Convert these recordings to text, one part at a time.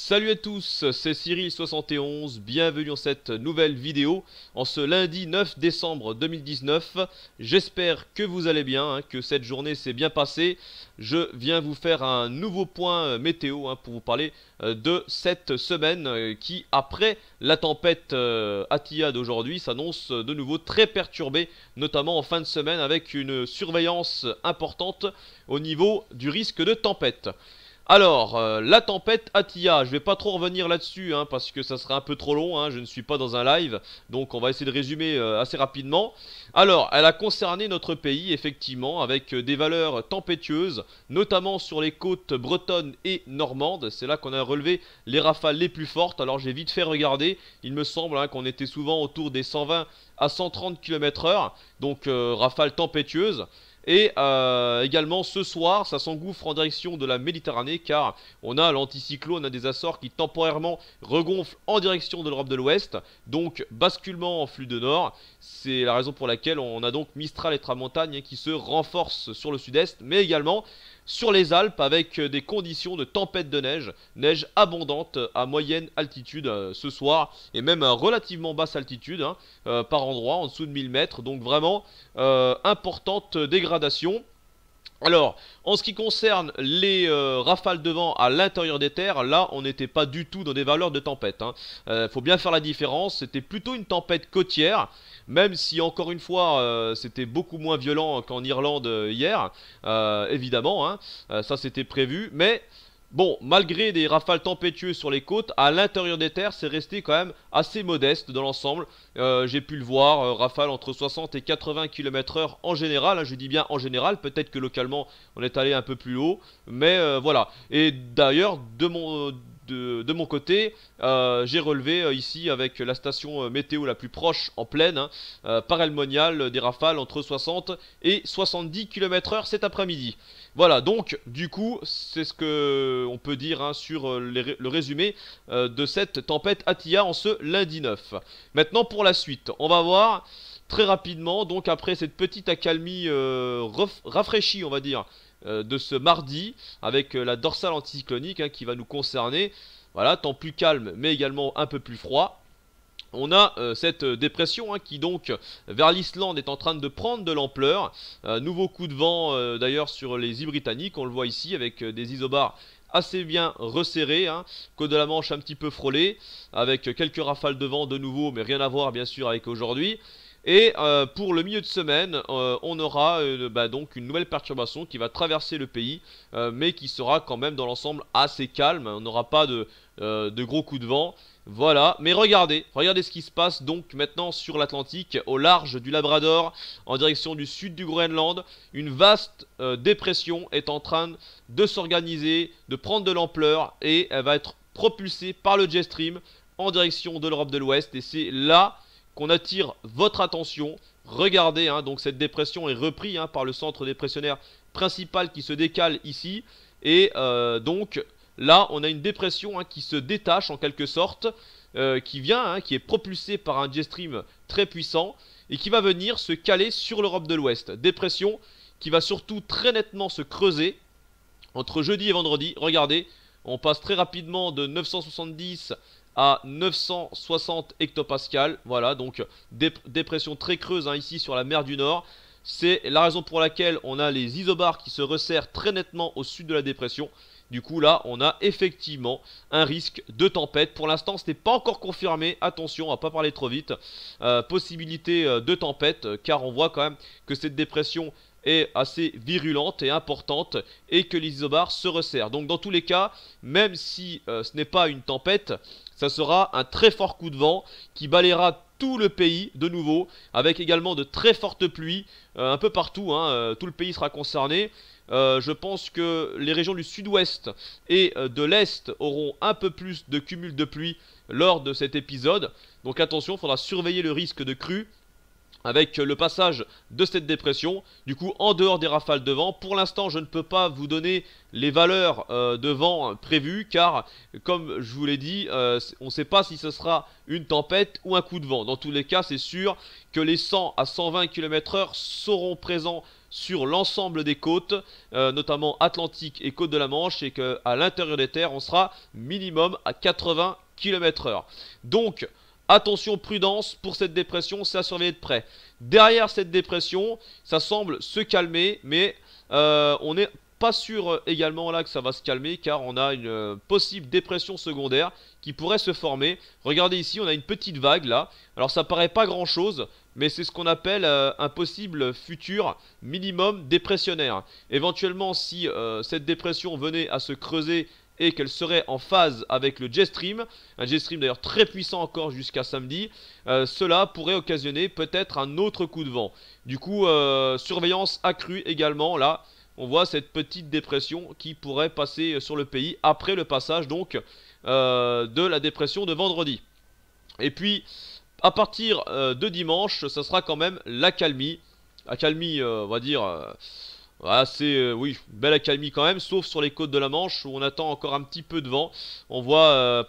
Salut à tous, c'est Cyril71, bienvenue dans cette nouvelle vidéo en ce lundi 9 décembre 2019. J'espère que vous allez bien, que cette journée s'est bien passée. Je viens vous faire un nouveau point météo pour vous parler de cette semaine qui, après la tempête Atilla d'aujourd'hui, s'annonce de nouveau très perturbée, notamment en fin de semaine avec une surveillance importante au niveau du risque de tempête. Alors, la tempête Atilla, je vais pas trop revenir là-dessus parce que ça serait un peu trop long, je ne suis pas dans un live, donc on va essayer de résumer assez rapidement. Alors, elle a concerné notre pays, effectivement, avec des valeurs tempétueuses, notamment sur les côtes bretonnes et normandes, c'est là qu'on a relevé les rafales les plus fortes. Alors j'ai vite fait regarder, il me semble qu'on était souvent autour des 120 à 130 km/h, donc rafales tempétueuses. Et également ce soir, ça s'engouffre en direction de la Méditerranée car on a l'anticyclone des Açores qui temporairement regonfle en direction de l'Europe de l'Ouest. Donc basculement en flux de nord, c'est la raison pour laquelle on a donc Mistral et Tramontane qui se renforcent sur le sud-est, mais également sur les Alpes avec des conditions de tempête de neige, neige abondante à moyenne altitude ce soir et même à relativement basse altitude par endroit en dessous de 1000 mètres, donc vraiment importante dégradation. Alors, en ce qui concerne les rafales de vent à l'intérieur des terres, là on n'était pas du tout dans des valeurs de tempête. Faut bien faire la différence, c'était plutôt une tempête côtière, même si encore une fois c'était beaucoup moins violent qu'en Irlande hier, évidemment, ça c'était prévu, mais... Bon, malgré des rafales tempétueuses sur les côtes, à l'intérieur des terres, c'est resté quand même assez modeste dans l'ensemble. J'ai pu le voir, rafales entre 60 et 80 km/h en général, je dis bien en général, peut-être que localement on est allé un peu plus haut, mais voilà. Et d'ailleurs, de mon côté, j'ai relevé ici avec la station météo la plus proche en plaine, par El Monial, des rafales entre 60 et 70 km/h cet après-midi. Voilà, donc du coup, c'est ce que on peut dire sur le résumé de cette tempête Atilla en ce lundi 9. Maintenant pour la suite, on va voir très rapidement, donc après cette petite accalmie rafraîchie, on va dire, de ce mardi, avec la dorsale anticyclonique qui va nous concerner. Voilà, temps plus calme, mais également un peu plus froid. On a cette dépression qui donc vers l'Islande est en train de prendre de l'ampleur. Nouveau coup de vent d'ailleurs sur les îles britanniques, on le voit ici avec des isobars assez bien resserrés, côte de la Manche un petit peu frôlée, avec quelques rafales de vent de nouveau, mais rien à voir bien sûr avec aujourd'hui. Et pour le milieu de semaine, on aura donc une nouvelle perturbation qui va traverser le pays, mais qui sera quand même dans l'ensemble assez calme. On n'aura pas de gros coups de vent. Voilà, mais regardez ce qui se passe donc maintenant sur l'Atlantique, au large du Labrador, en direction du sud du Groenland. Une vaste dépression est en train de s'organiser, de prendre de l'ampleur, et elle va être propulsée par le jet stream en direction de l'Europe de l'Ouest. Et c'est là qu'on attire votre attention. Regardez, donc cette dépression est reprise par le centre dépressionnaire principal qui se décale ici. Et donc... là, on a une dépression qui se détache en quelque sorte, qui est propulsée par un jet stream très puissant et qui va venir se caler sur l'Europe de l'Ouest. Dépression qui va surtout très nettement se creuser entre jeudi et vendredi. Regardez, on passe très rapidement de 970 à 960 hectopascales. Voilà, donc dépression très creuse ici sur la mer du Nord. C'est la raison pour laquelle on a les isobars qui se resserrent très nettement au sud de la dépression. Du coup là on a effectivement un risque de tempête. Pour l'instant ce n'est pas encore confirmé, attention on va pas parler trop vite. Possibilité de tempête car on voit quand même que cette dépression est assez virulente et importante et que les isobars se resserrent. Donc dans tous les cas, même si ce n'est pas une tempête, ça sera un très fort coup de vent qui balayera tout le pays de nouveau, avec également de très fortes pluies un peu partout, tout le pays sera concerné. Je pense que les régions du sud-ouest et de l'est auront un peu plus de cumul de pluie lors de cet épisode. Donc attention, il faudra surveiller le risque de crue avec le passage de cette dépression. Du coup, en dehors des rafales de vent, pour l'instant je ne peux pas vous donner les valeurs de vent prévues car comme je vous l'ai dit, on ne sait pas si ce sera une tempête ou un coup de vent. Dans tous les cas, c'est sûr que les 100 à 120 km/h seront présents sur l'ensemble des côtes, notamment Atlantique et côte de la Manche, et qu'à l'intérieur des terres, on sera minimum à 80 km/h. Donc, attention, prudence pour cette dépression, c'est à surveiller de près. Derrière cette dépression, ça semble se calmer, mais on n'est pas sûr également là que ça va se calmer, car on a une possible dépression secondaire qui pourrait se former. Regardez ici, on a une petite vague là. Alors ça paraît pas grand chose, mais c'est ce qu'on appelle un possible futur minimum dépressionnaire. Éventuellement, si cette dépression venait à se creuser et qu'elle serait en phase avec le jet stream, un jet stream d'ailleurs très puissant encore jusqu'à samedi, cela pourrait occasionner peut-être un autre coup de vent. Du coup, surveillance accrue également là. On voit cette petite dépression qui pourrait passer sur le pays après le passage donc de la dépression de vendredi. Et puis à partir de dimanche, ça sera quand même l'accalmie. Accalmie, on va dire, assez, oui, belle accalmie quand même, sauf sur les côtes de la Manche où on attend encore un petit peu de vent. On voit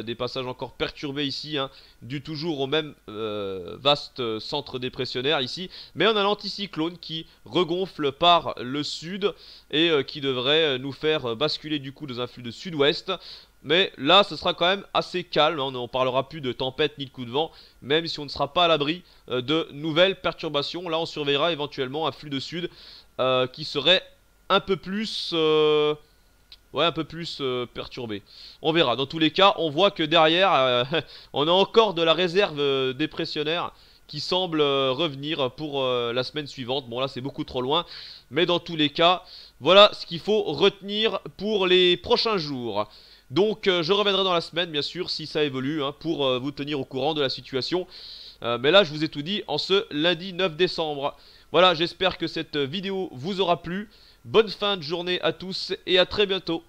des passages encore perturbés ici, hein, dû toujours au même vaste centre dépressionnaire ici. Mais on a l'anticyclone qui regonfle par le sud et qui devrait nous faire basculer du coup dans un flux de sud-ouest. Mais là, ce sera quand même assez calme, hein. On ne parlera plus de tempête ni de coup de vent, même si on ne sera pas à l'abri de nouvelles perturbations. Là, on surveillera éventuellement un flux de sud qui serait un peu plus, perturbé. On verra. Dans tous les cas, on voit que derrière, on a encore de la réserve dépressionnaire qui semble revenir pour la semaine suivante. Bon, là, c'est beaucoup trop loin. Mais dans tous les cas, voilà ce qu'il faut retenir pour les prochains jours. Donc je reviendrai dans la semaine bien sûr si ça évolue, hein, pour vous tenir au courant de la situation. Mais là je vous ai tout dit en ce lundi 9 décembre. Voilà, j'espère que cette vidéo vous aura plu. Bonne fin de journée à tous et à très bientôt.